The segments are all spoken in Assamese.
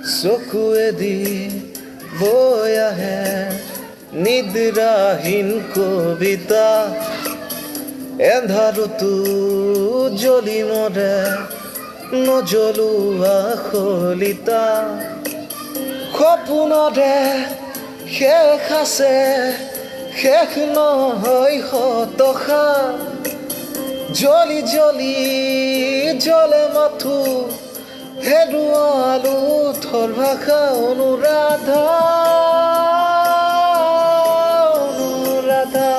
চকুৱেদি বৈ আহে নিদ্ৰাহীন কবিতা, এন্ধাৰতো জ্বলি মৰে নজ্বলোৱা শলিতা। সপোনৰে শেষ আছে, শেষ নহয় হতশা, জ্বলি জ্বলি জ্বলে মাথো হেৰুৱালো থৰ ভাষা। অনুৰাধা অনুৰাধা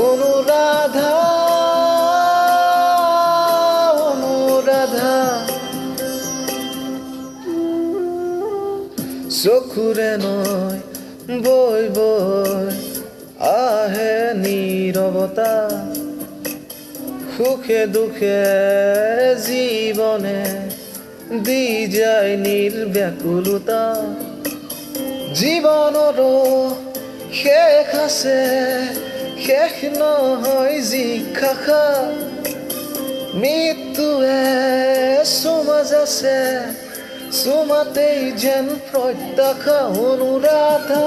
অনুৰাধা অনুৰাধা। চকুৰে নৈ বৈ বৈ আহে নীৰৱতা, সুখে দুখে জীৱনে দি যায় নিৰ্ব্যাকুলতা। জীৱনৰো শেষ আছে, শেষ নহয় জিজ্ঞাসা, মৃত্যুৱে চুমা যাচে, চুমাতেই যেন প্ৰত্যাশা। অনুৰাধা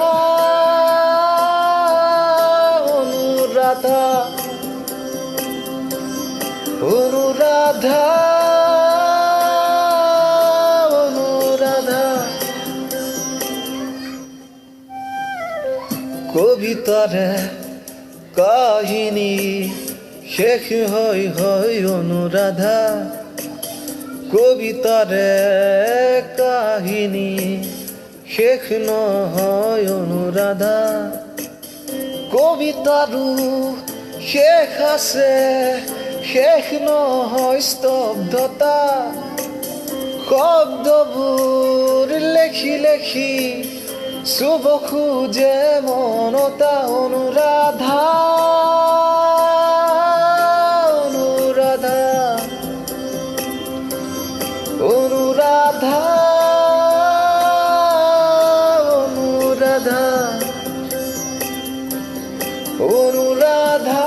অনুৰাধা অনুৰাধা অনুৰাধা। কবিতাৰে কাহিনী শেষ হয় হয় অনুৰাধা, কবিতাৰে কাহিনী শেষ নহয় অনুৰাধা। কবিতাৰো শেষ আছে, শেষ নহয় স্তব্ধতা, শব্দবোৰ লেখি লেখি চুব খোজে মনতা। অনুৰাধা অনুৰাধা অনুৰাধা অনুৰাধা অনুৰাধা।